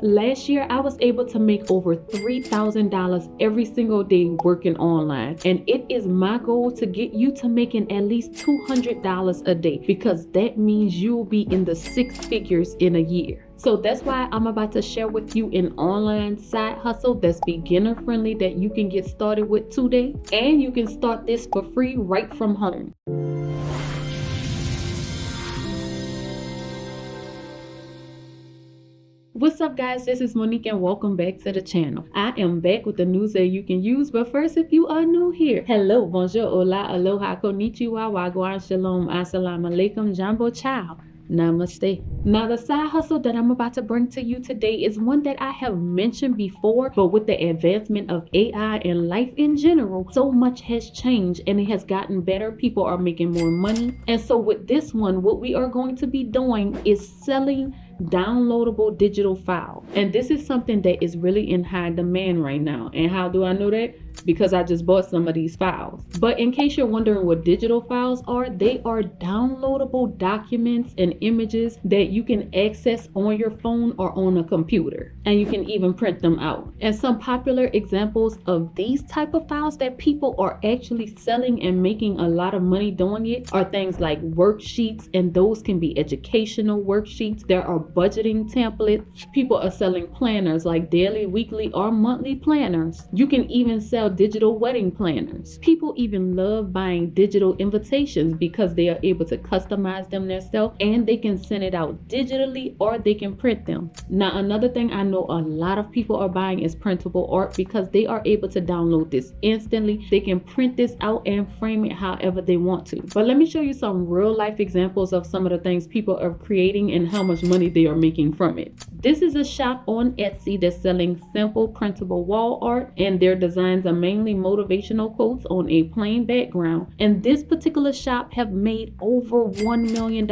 Last year, I was able to make over $3,000 every single day working online. And it is my goal to get you to making at least $200 a day, because that means you'll be in the six figures in a year. So that's why I'm about to share with you an online side hustle that's beginner friendly that you can get started with today. And you can start this for free right from home. What's up, guys? This is Monique and welcome back to the channel. I am back with the news that you can use, but first, if you are new here, hello, bonjour, hola, aloha, konnichiwa, wagwan, shalom, assalamu alaikum, jambo ciao, namaste. Now, the side hustle that I'm about to bring to you today is one that I have mentioned before, but with the advancement of AI and life in general, so much has changed and it has gotten better. People are making more money. And so with this one, what we are going to be doing is selling downloadable digital files. And this is something that is really in high demand right now. And how do I know that? Because I just bought some of these files. But in case you're wondering what digital files are, they are downloadable documents and images that you can access on your phone or on a computer. And you can even print them out. And some popular examples of these type of files that people are actually selling and making a lot of money doing it are things like worksheets, and those can be educational worksheets. There are budgeting templates. People are selling planners like daily, weekly, or monthly planners. You can even sell digital wedding planners. People even love buying digital invitations because they are able to customize them themselves, and they can send it out digitally or they can print them. Now, another thing I know a lot of people are buying is printable art, because they are able to download this instantly. They can print this out and frame it however they want to. But let me show you some real life examples of some of the things people are creating and how much money they are making from it. This is a shop on Etsy that's selling simple printable wall art, and their designs are mainly motivational quotes on a plain background. And this particular shop have made over $1 million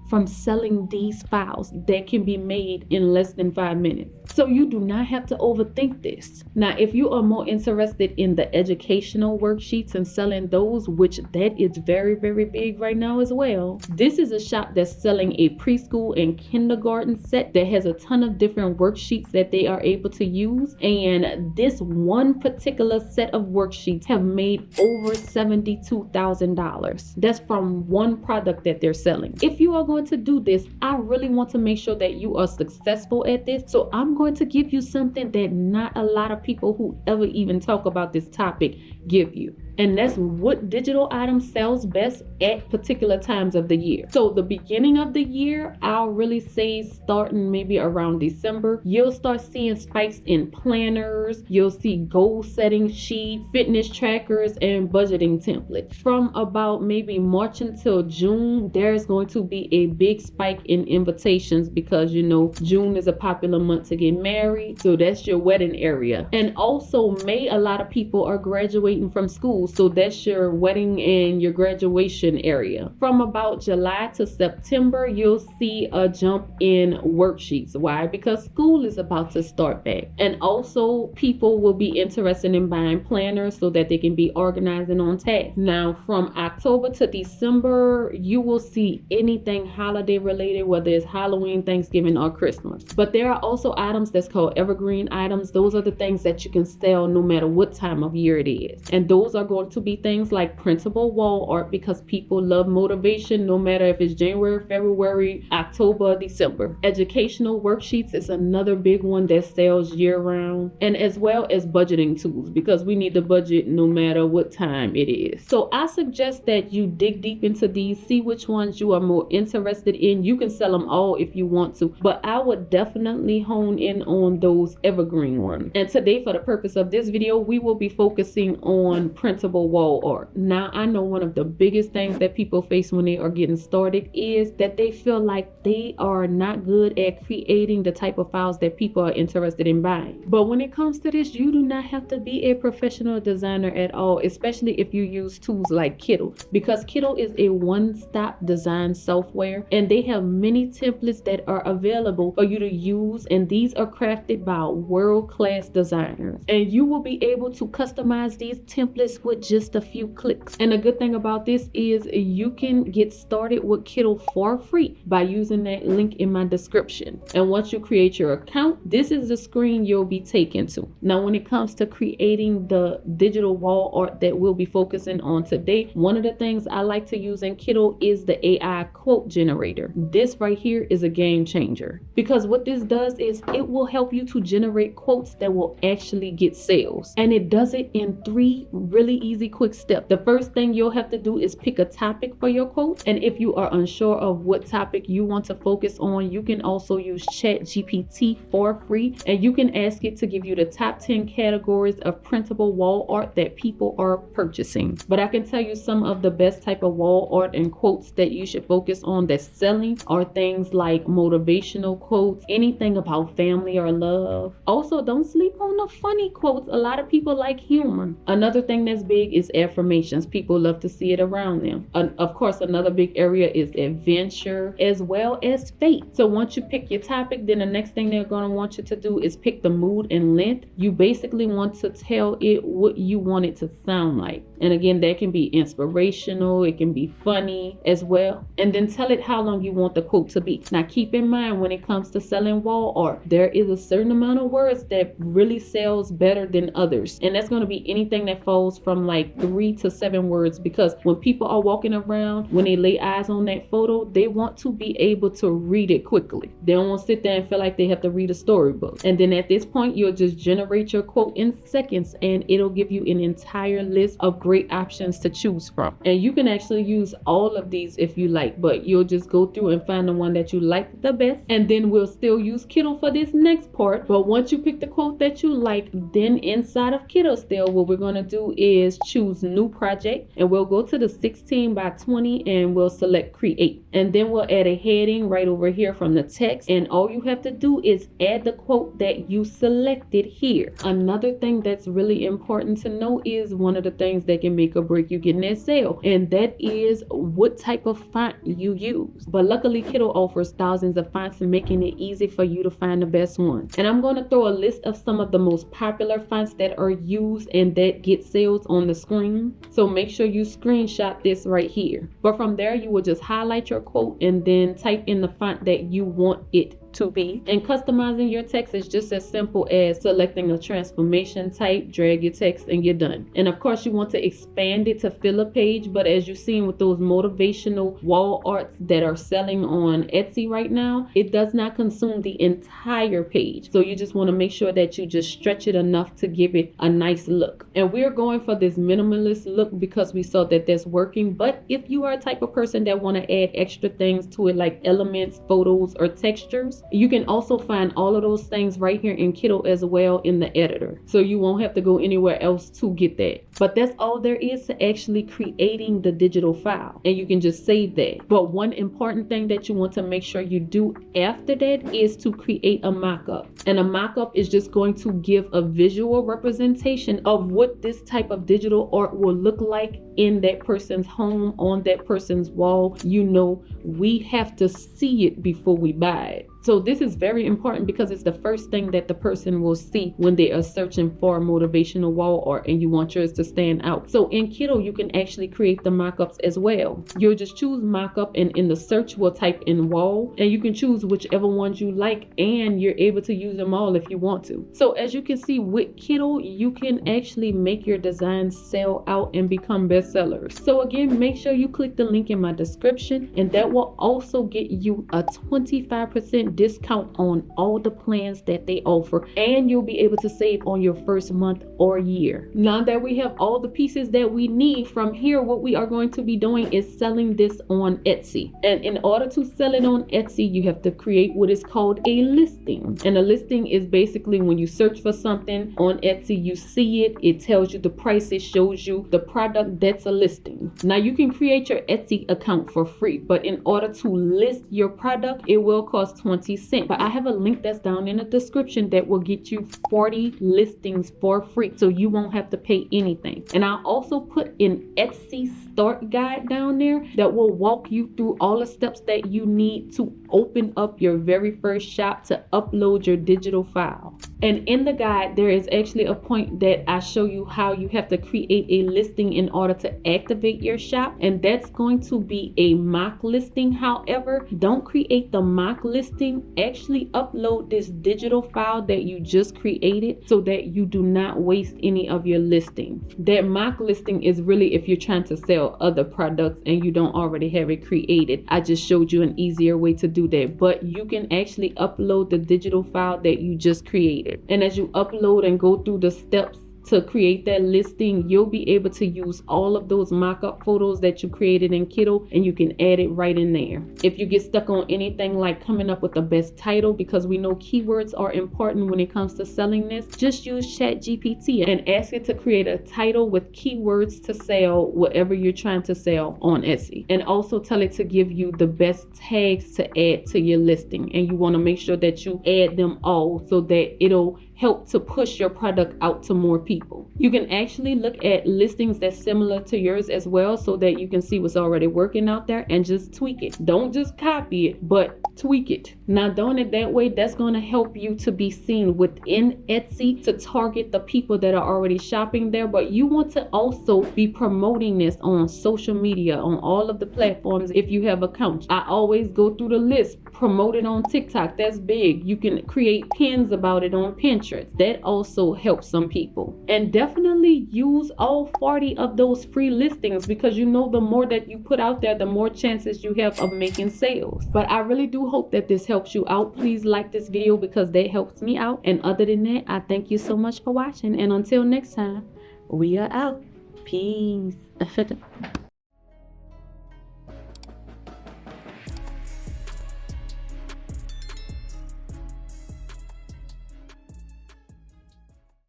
from selling these files that can be made in less than 5 minutes. So you do not have to overthink this. Now, if you are more interested in the educational worksheets and selling those, which that is very, very big right now as well, this is a shop that's selling a preschool and kindergarten set that has a ton of different worksheets that they are able to use. And this one particular set of worksheets have made over $72,000. That's from one product that they're selling. If you are going to do this, I really want to make sure that you are successful at this. So I'm going to give you something that not a lot of people who ever even talk about this topic give you. And that's what digital items sells best at particular times of the year. So the beginning of the year, I'll really say starting maybe around December, you'll start seeing spikes in planners. You'll see goal setting sheets, fitness trackers, and budgeting templates. From about maybe March until June, there's going to be a big spike in invitations, because you know June is a popular month to get married. So that's your wedding area. And also May, a lot of people are graduating from school. So that's your wedding and your graduation area. From about July to September, you'll see a jump in worksheets. Why? Because school is about to start back. And also people will be interested in buying planners so that they can be organizing on tasks. Now, from October to December, you will see anything holiday related, whether it's Halloween, Thanksgiving, or Christmas. But there are also items that's called evergreen items. Those are the things that you can sell no matter what time of year it is. And those are going to be things like printable wall art, because people love motivation no matter if it's January, February, October, December. Educational worksheets is another big one that sells year round, and as well as budgeting tools, because we need to budget no matter what time it is. So I suggest that you dig deep into these, see which ones you are more interested in. You can sell them all if you want to, but I would definitely hone in on those evergreen ones. And today, for the purpose of this video, we will be focusing on printable wall art. Now, I know one of the biggest things that people face when they are getting started is that they feel like they are not good at creating the type of files that people are interested in buying. But when it comes to this, you do not have to be a professional designer at all, especially if you use tools like Kittl, because Kittl is a one-stop design software, and they have many templates that are available for you to use, and these are crafted by world-class designers. And you will be able to customize these templates with just a few clicks. And the good thing about this is you can get started with Kittle for free by using that link in my description. And once you create your account, this is the screen you'll be taken to. Now, when it comes to creating the digital wall art that we'll be focusing on today, one of the things I like to use in Kittle is the AI quote generator. This right here is a game changer, because what this does is it will help you to generate quotes that will actually get sales. And it does it in 3 really easy quick steps. The first thing you'll have to do is pick a topic for your quote. And if you are unsure of what topic you want to focus on, you can also use ChatGPT for free, and you can ask it to give you the top 10 categories of printable wall art that people are purchasing. But I can tell you some of the best type of wall art and quotes that you should focus on that's selling are things like motivational quotes, anything about family or love. Also, don't sleep on the funny quotes. A lot of people like humor. Another thing that's big is affirmations. People love to see it around them. Of course, another big area is adventure as well as fate. So once you pick your topic, then the next thing they're going to want you to do is pick the mood and length. You basically want to tell it what you want it to sound like. And again, that can be inspirational, it can be funny as well. And then tell it how long you want the quote to be. Now keep in mind, when it comes to selling wall art, there is a certain amount of words that really sells better than others. And that's going to be anything that falls from like 3 to 7 words, because when people are walking around, when they lay eyes on that photo, they want to be able to read it quickly. They don't want to sit there and feel like they have to read a storybook. And then at this point, you'll just generate your quote in seconds, and it'll give you an entire list of great options to choose from. And you can actually use all of these if you like, but you'll just go through and find the one that you like the best, and then we'll still use Kittle for this next part. But once you pick the quote that you like, then inside of Kittle still, what we're going to do is choose new project, and we'll go to the 16 by 20 and we'll select create, and then we'll add a heading right over here from the text, and all you have to do is add the quote that you selected here. Another thing that's really important to know is one of the things that can make or break you getting that sale, and that is what type of font you use. But luckily, Kittle offers thousands of fonts, making it easy for you to find the best one. And I'm going to throw a list of some of the most popular fonts that are used and that get sales on the screen, so make sure you screenshot this right here. But from there, you will just highlight your quote and then type in the font that you want it to be. And customizing your text is just as simple as selecting a transformation type, drag your text, and you're done. And of course, you want to expand it to fill a page, but as you've seen with those motivational wall arts that are selling on Etsy right now, it does not consume the entire page. So you just want to make sure that you just stretch it enough to give it a nice look. And we're going for this minimalist look because we saw that that's working. But if you are a type of person that want to add extra things to it, like elements, photos, or textures, you can also find all of those things right here in Kittle as well in the editor. So you won't have to go anywhere else to get that. But that's all there is to actually creating the digital file. And you can just save that. But one important thing that you want to make sure you do after that is to create a mockup. And a mockup is just going to give a visual representation of what this type of digital art will look like in that person's home, on that person's wall. You know, we have to see it before we buy it. So this is very important because it's the first thing that the person will see when they are searching for motivational wall art, and you want yours to stand out. So in Kittle, you can actually create the mockups as well. You'll just choose mockup, and in the search, we'll type in wall, and you can choose whichever ones you like, and you're able to use them all if you want to. So as you can see with Kittle, you can actually make your designs sell out and become bestsellers. So again, make sure you click the link in my description, and that will also get you a 25% discount on all the plans that they offer, and you'll be able to save on your first month or year. Now that we have all the pieces that we need, from here what we are going to be doing is selling this on Etsy. And in order to sell it on Etsy, you have to create what is called a listing. And a listing is basically when you search for something on Etsy, you see it, it tells you the price, it shows you the product. That's a listing. Now you can create your Etsy account for free, but in order to list your product, it will cost 20 cents. But I have a link that's down in the description that will get you 40 listings for free, so you won't have to pay anything. And I'll also put an Etsy start guide down there that will walk you through all the steps that you need to open up your very first shop to upload your digital file. And in the guide, there is actually a point that I show you how you have to create a listing in order to activate your shop, and that's going to be a mock listing. However, don't create the mock listing. Actually upload this digital file that you just created so that you do not waste any of your listings. That mock listing is really if you're trying to sell other products and you don't already have it created. I just showed you an easier way to do that, but you can actually upload the digital file that you just created. And as you upload and go through the steps to create that listing, you'll be able to use all of those mock-up photos that you created in Kiddo, and you can add it right in there. If you get stuck on anything like coming up with the best title, because we know keywords are important when it comes to selling this, just use ChatGPT and ask it to create a title with keywords to sell whatever you're trying to sell on Etsy. And also tell it to give you the best tags to add to your listing, and you want to make sure that you add them all so that it'll help to push your product out to more people. You can actually look at listings that's similar to yours as well so that you can see what's already working out there and just tweak it. Don't just copy it, but tweak it. Now, doing it that way, that's going to help you to be seen within Etsy to target the people that are already shopping there, but you want to also be promoting this on social media, on all of the platforms if you have accounts. I always go through the list, promote it on TikTok. That's big. You can create pins about it on Pinterest. That also helps some people. And definitely use all 40 of those free listings, because you know the more that you put out there, the more chances you have of making sales. But I really do hope that this helps you out. Please like this video because that helps me out. And other than that, I thank you so much for watching. And until next time, we are out. Peace.